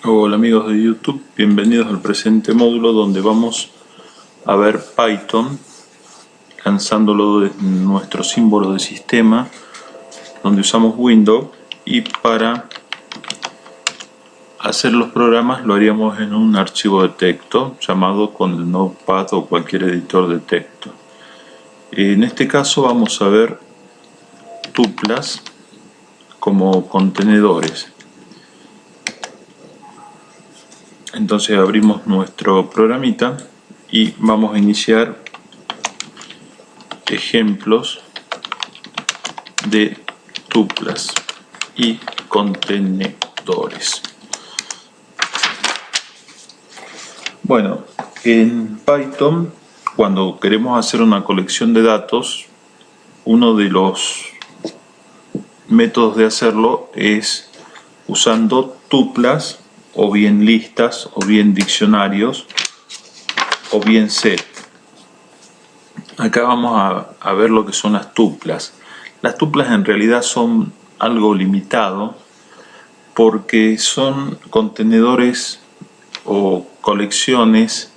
Hola amigos de YouTube, bienvenidos al presente módulo donde vamos a ver Python lanzándolo de nuestro símbolo de sistema donde usamos Windows, y para hacer los programas lo haríamos en un archivo de texto llamado con el Notepad o cualquier editor de texto. En este caso vamos a ver tuplas como contenedores. Entonces abrimos nuestro programita y vamos a iniciar ejemplos de tuplas y contenedores. Bueno, en Python, cuando queremos hacer una colección de datos, uno de los métodos de hacerlo es usando tuplas, o bien listas, o bien diccionarios, o bien set. Acá vamos a ver lo que son las tuplas. Las tuplas en realidad son algo limitado porque son contenedores o colecciones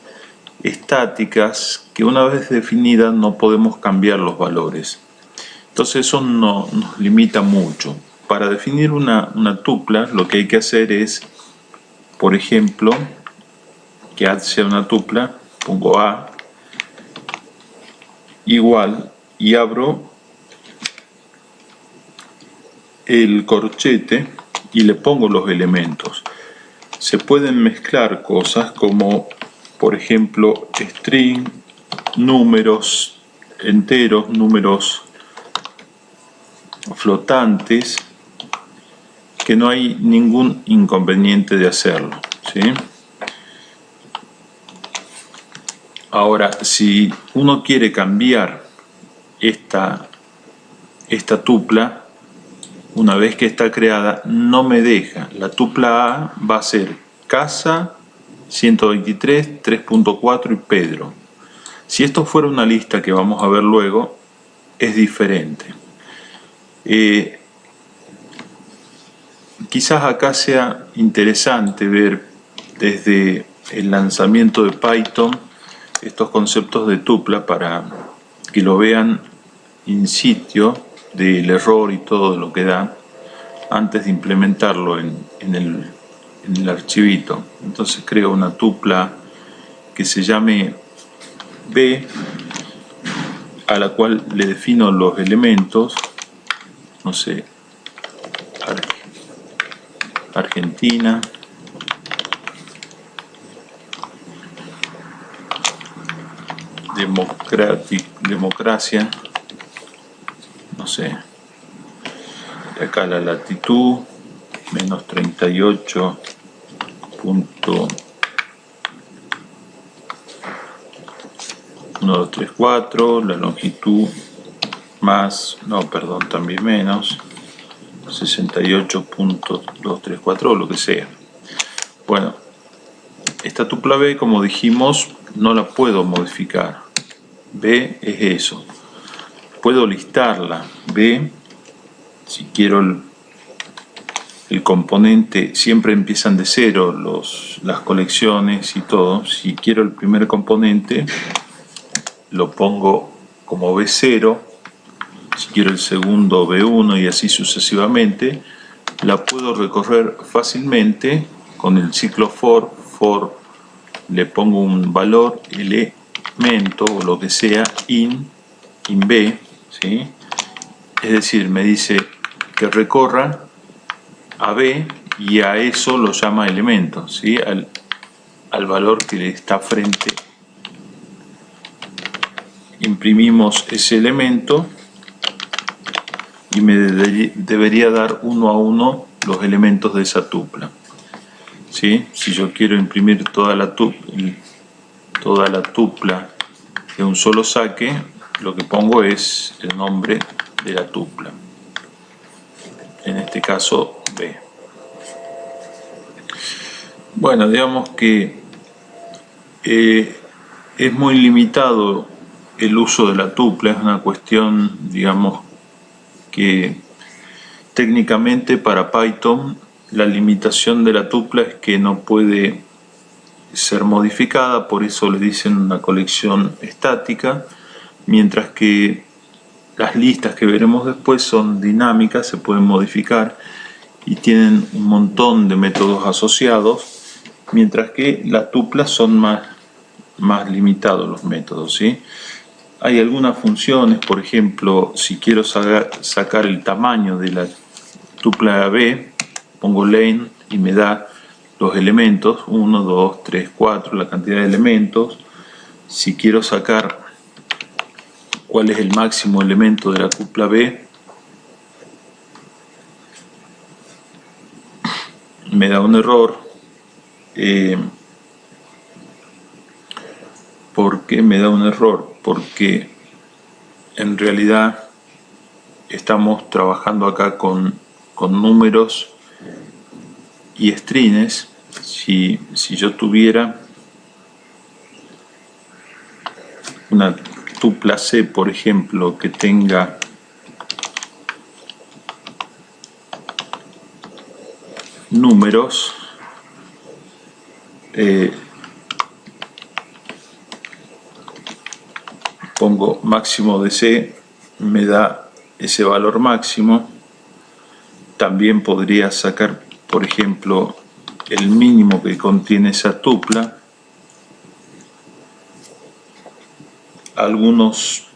estáticas que una vez definidas no podemos cambiar los valores. Entonces eso nos limita mucho. Para definir una tupla lo que hay que hacer es, por ejemplo, que A sea una tupla, pongo A igual y abro el corchete y le pongo los elementos. Se pueden mezclar cosas como, por ejemplo, string, números enteros, números flotantes, que no hay ningún inconveniente de hacerlo, ¿sí? Ahora, si uno quiere cambiar esta tupla, una vez que está creada, no me deja. La tupla A va a ser casa, 123, 3.4 y Pedro. Si esto fuera una lista que vamos a ver luego, es diferente. Quizás acá sea interesante ver desde el lanzamiento de Python estos conceptos de tupla para que lo vean in situ del error y todo lo que da antes de implementarlo en el archivito. Entonces creo una tupla que se llame B, a la cual le defino los elementos, no sé, Argentina, democracia, no sé, y acá la latitud, menos 38.1234, la longitud más, no, perdón, también menos 68.234 o lo que sea. Bueno, esta tupla B, como dijimos, no la puedo modificar. B es eso. Puedo listarla. B, si quiero el componente, siempre empiezan de cero las colecciones y todo. Si quiero el primer componente, lo pongo como B0. Si quiero el segundo, B1, y así sucesivamente. La puedo recorrer fácilmente con el ciclo for. Le pongo un valor, elemento o lo que sea, in B, ¿sí? Es decir, me dice que recorra a B y a eso lo llama elemento, ¿sí? Al valor que le está frente. Imprimimos ese elemento y me debería dar uno a uno los elementos de esa tupla, ¿sí? Si yo quiero imprimir toda la tupla de un solo saque, lo que pongo es el nombre de la tupla, en este caso B. Bueno, digamos que es muy limitado el uso de la tupla, es una cuestión, digamos, que técnicamente para Python la limitación de la tupla es que no puede ser modificada, por eso le dicen una colección estática, mientras que las listas que veremos después son dinámicas, se pueden modificar y tienen un montón de métodos asociados, mientras que las tuplas son más limitados los métodos, ¿sí? Hay algunas funciones, por ejemplo, si quiero sacar el tamaño de la tupla B, pongo len y me da los elementos, 1, 2, 3, 4, la cantidad de elementos. Si quiero sacar cuál es el máximo elemento de la tupla B, me da un error. ¿Por qué me da un error? Porque en realidad estamos trabajando acá con números y strings. Si yo tuviera una tupla C, por ejemplo, que tenga números, pongo máximo de C, me da ese valor máximo. También podría sacar, por ejemplo, el mínimo que contiene esa tupla. Algunos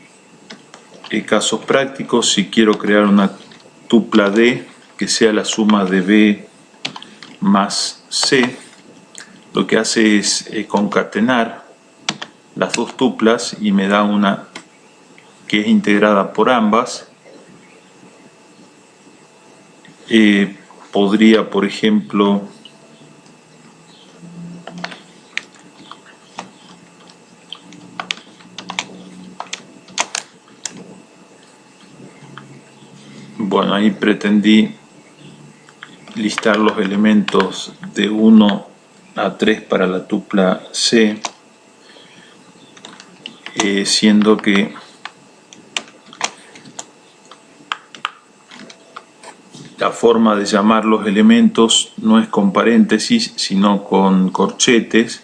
casos prácticos, si quiero crear una tupla D que sea la suma de B más C, lo que hace es concatenar las dos tuplas y me da una que es integrada por ambas. Podría, por ejemplo, bueno, ahí pretendí listar los elementos de 1 a 3 para la tupla C, siendo que la forma de llamar los elementos no es con paréntesis, sino con corchetes.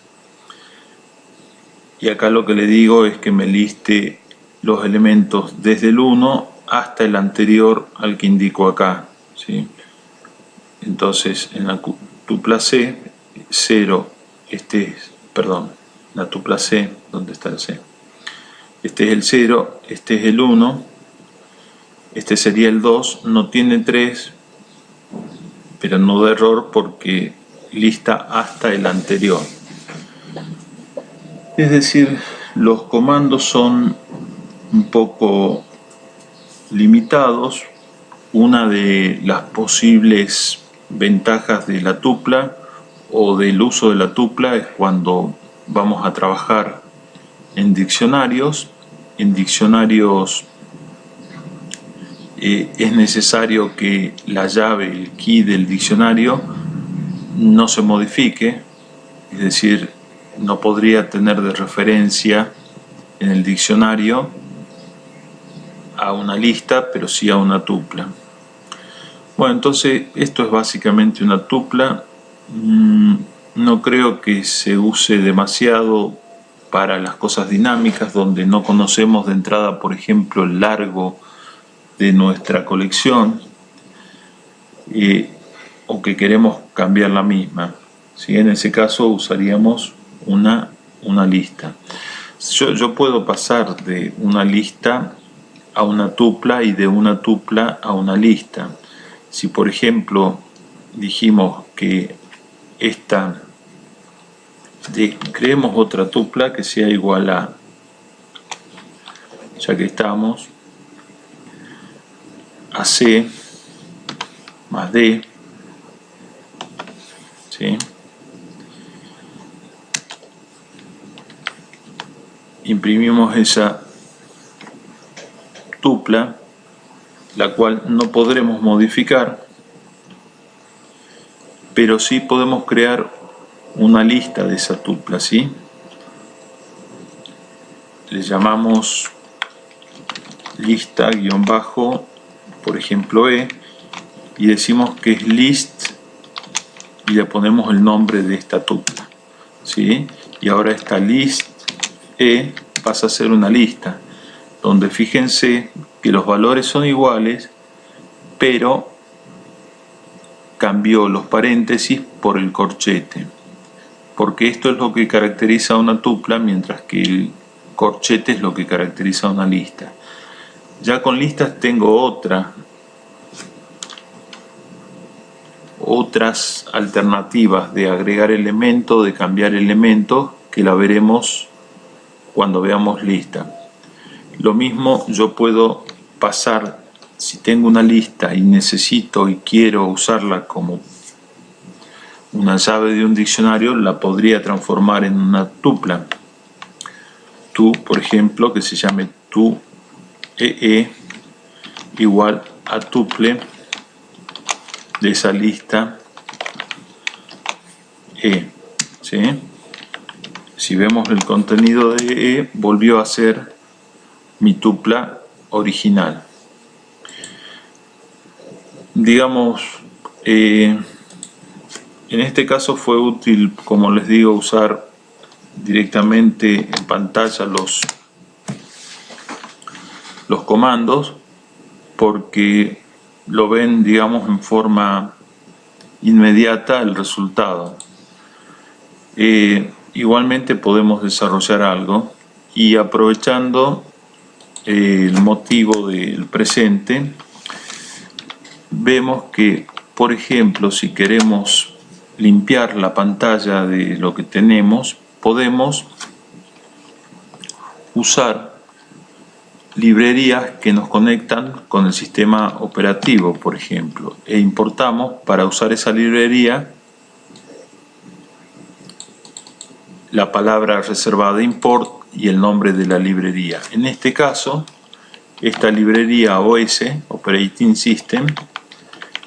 Y acá lo que le digo es que me liste los elementos desde el 1 hasta el anterior al que indico acá, ¿sí? Entonces, en la tupla C, 0, la tupla C, ¿dónde está el C? Este es el 0, este es el 1, este sería el 2, no tiene 3, pero no da error porque lista hasta el anterior. Es decir, los comandos son un poco limitados. Una de las posibles ventajas de la tupla o del uso de la tupla es cuando vamos a trabajar en diccionarios. En diccionarios es necesario que la llave, el key del diccionario, no se modifique, es decir, no podría tener de referencia en el diccionario a una lista, pero sí a una tupla. Bueno, entonces esto es básicamente una tupla. No creo que se use demasiado para las cosas dinámicas, donde no conocemos de entrada, por ejemplo, el largo de nuestra colección, o que queremos cambiar la misma, ¿sí? En ese caso usaríamos una lista. Yo puedo pasar de una lista a una tupla y de una tupla a una lista. Si por ejemplo dijimos que creemos otra tupla que sea igual a, ya que estamos, a C más D, ¿sí? Imprimimos esa tupla, la cual no podremos modificar, pero sí podemos crear una lista de esa tupla, ¿sí? Le llamamos lista guión bajo, por ejemplo, E, y decimos que es list le ponemos el nombre de esta tupla, ¿sí? Y ahora esta list E pasa a ser una lista, donde fíjense que los valores son iguales, pero cambió los paréntesis por el corchete, porque esto es lo que caracteriza a una tupla, mientras que el corchete es lo que caracteriza a una lista. Ya con listas tengo otras alternativas de agregar elementos, de cambiar elementos, que la veremos cuando veamos lista. Lo mismo yo puedo pasar, si tengo una lista y necesito y quiero usarla como una llave de un diccionario, la podría transformar en una tupla. Tu, por ejemplo, que se llame tu EE igual a tuple de esa lista E, ¿sí? Si vemos el contenido de E, volvió a ser mi tupla original. Digamos, en este caso fue útil, como les digo, usar directamente en pantalla los comandos, porque lo ven, digamos, en forma inmediata el resultado. Igualmente podemos desarrollar algo, y aprovechando el motivo del presente, vemos que, por ejemplo, si queremos limpiar la pantalla de lo que tenemos, podemos usar librerías que nos conectan con el sistema operativo, por ejemplo, e importamos para usar esa librería la palabra reservada import y el nombre de la librería. En este caso, esta librería OS, Operating System,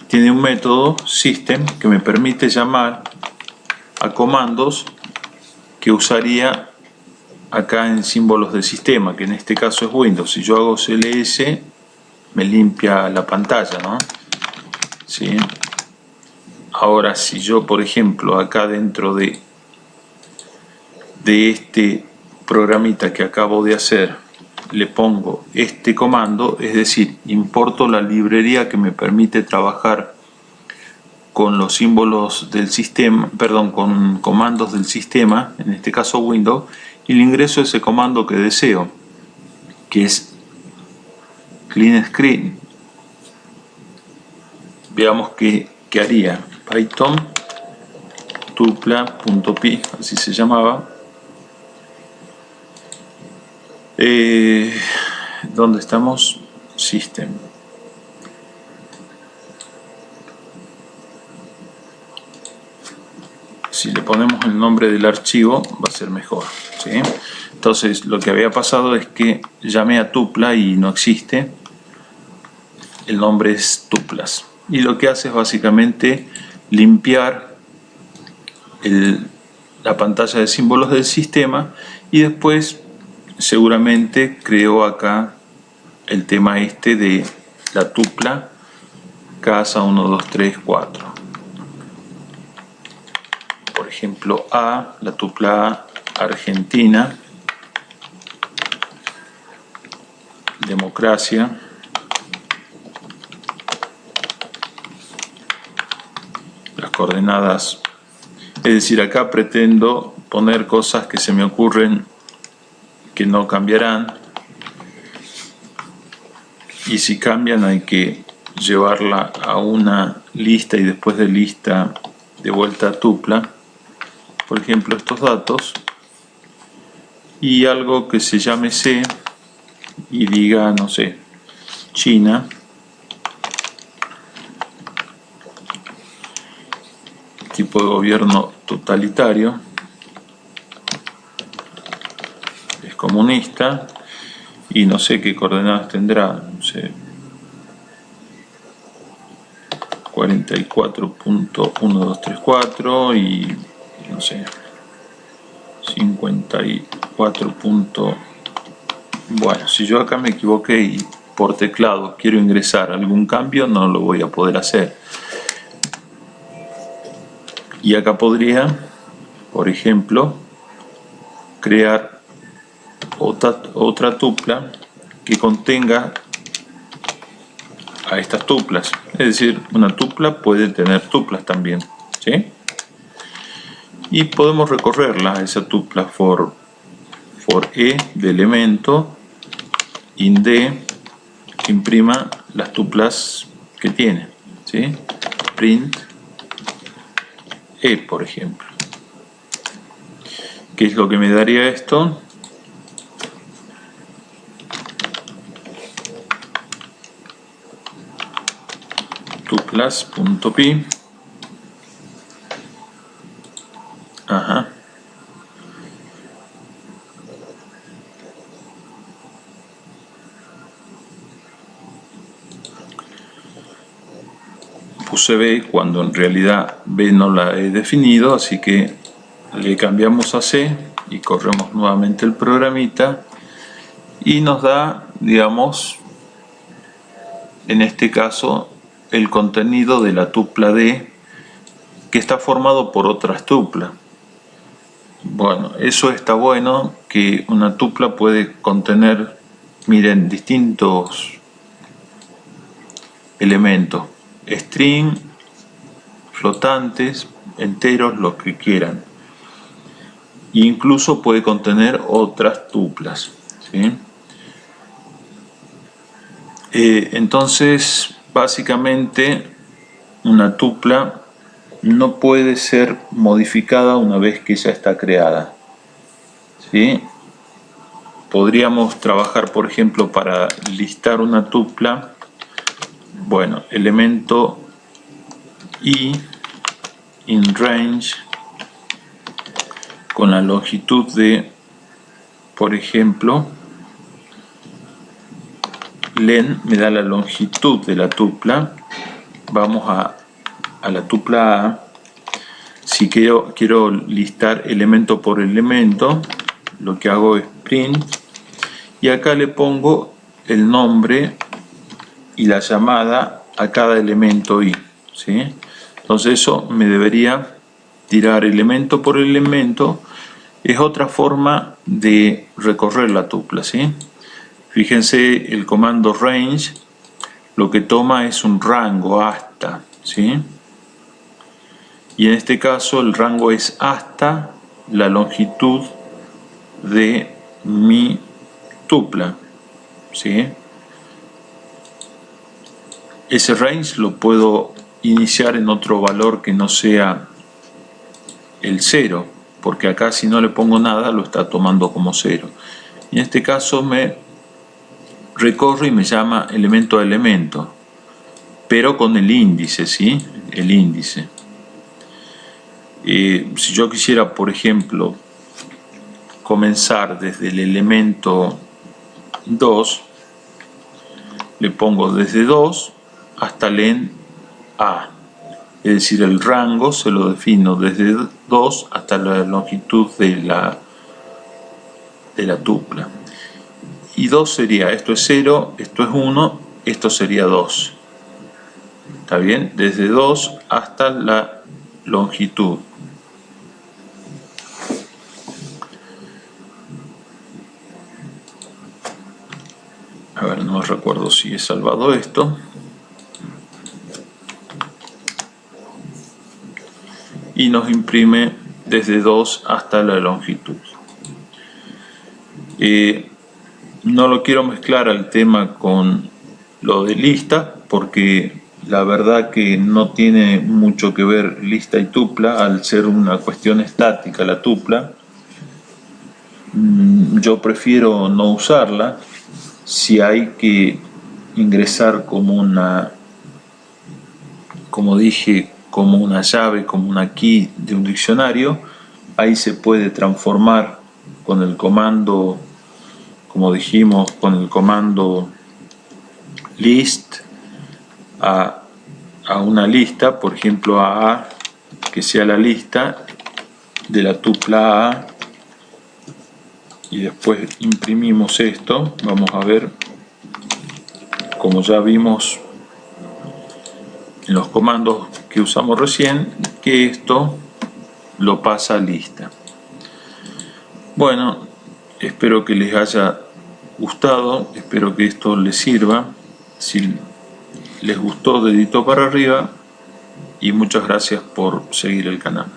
tiene un método system que me permite llamar a comandos que usaría acá en símbolos de sistema, que en este caso es Windows. Si yo hago CLS, me limpia la pantalla, ¿no? ¿Sí? Ahora, si yo, por ejemplo, acá dentro de este programita que acabo de hacer, le pongo este comando, es decir, importo la librería que me permite trabajar con los símbolos del sistema, perdón, con comandos del sistema, en este caso Windows, y le ingreso ese comando que deseo, que es clean screen. Veamos qué haría. Python tupla.py, así se llamaba. ¿Dónde estamos? System. Si le ponemos el nombre del archivo, va a ser mejor, ¿sí? Entonces, lo que había pasado es que llamé a tupla y no existe. El nombre es tuplas. Y lo que hace es básicamente limpiar la pantalla de símbolos del sistema, y después seguramente creó acá el tema este de la tupla casa 1, 2, 3, 4. Por ejemplo, la tupla A, Argentina, democracia, las coordenadas. Es decir, acá pretendo poner cosas que se me ocurren que no cambiarán, y si cambian hay que llevarla a una lista y después de lista de vuelta a tupla. Por ejemplo, estos datos, y algo que se llame C y diga, no sé, China, tipo de gobierno totalitario, es comunista, y no sé qué coordenadas tendrá, no sé, 44.1234 y no sé, 54. Bueno, si yo acá me equivoqué y por teclado quiero ingresar algún cambio, no lo voy a poder hacer. Y acá podría, por ejemplo, crear otra tupla que contenga a estas tuplas. Es decir, una tupla puede tener tuplas también, ¿sí? Y podemos recorrerla, esa tupla, for E de elemento int d que imprima las tuplas que tiene, ¿sí? Print E, por ejemplo. ¿Qué es lo que me daría esto? Tuplas.py. Ajá. Puse B cuando en realidad B no la he definido, así que le cambiamos a C y corremos nuevamente el programita y nos da, digamos, en este caso, el contenido de la tupla D, que está formado por otras tuplas. Bueno, eso está bueno, que una tupla puede contener, miren, distintos elementos, string, flotantes, enteros, lo que quieran. E incluso puede contener otras tuplas, ¿sí? Entonces, básicamente, una tupla no puede ser modificada una vez que ya está creada, ¿sí? Podríamos trabajar, por ejemplo, para listar una tupla. Bueno, elemento i in range con la longitud de, por ejemplo, len me da la longitud de la tupla. Vamos a la tupla A. Si quiero listar elemento por elemento, lo que hago es print y acá le pongo el nombre y la llamada a cada elemento i, ¿sí? Entonces eso me debería tirar elemento por elemento. Es otra forma de recorrer la tupla, ¿sí? Fíjense, el comando range lo que toma es un rango hasta, ¿sí? Y en este caso el rango es hasta la longitud de mi tupla, ¿sí? Ese range lo puedo iniciar en otro valor que no sea el 0, porque acá si no le pongo nada lo está tomando como 0. En este caso me recorre y me llama elemento a elemento, pero con el índice, ¿sí? El índice. Si yo quisiera, por ejemplo, comenzar desde el elemento 2, le pongo desde 2 hasta len A, es decir, el rango se lo defino desde 2 hasta la longitud de la tupla. Y 2 sería, esto es 0, esto es 1, esto sería 2. ¿Está bien? Desde 2 hasta la longitud. A ver, no recuerdo si he salvado esto. Y nos imprime desde 2 hasta la longitud. No lo quiero mezclar al tema con lo de lista, porque la verdad que no tiene mucho que ver lista y tupla, al ser una cuestión estática la tupla. Yo prefiero no usarla. Si hay que ingresar como una, como dije, como una llave, como una key de un diccionario, ahí se puede transformar con el comando, como dijimos, con el comando list a una lista, por ejemplo a que sea la lista de la tupla A, y después imprimimos esto. Vamos a ver, como ya vimos en los comandos que usamos recién, que esto lo pasa a lista. Bueno, espero que les haya gustado, espero que esto les sirva. Si les gustó, dedito para arriba, y muchas gracias por seguir el canal.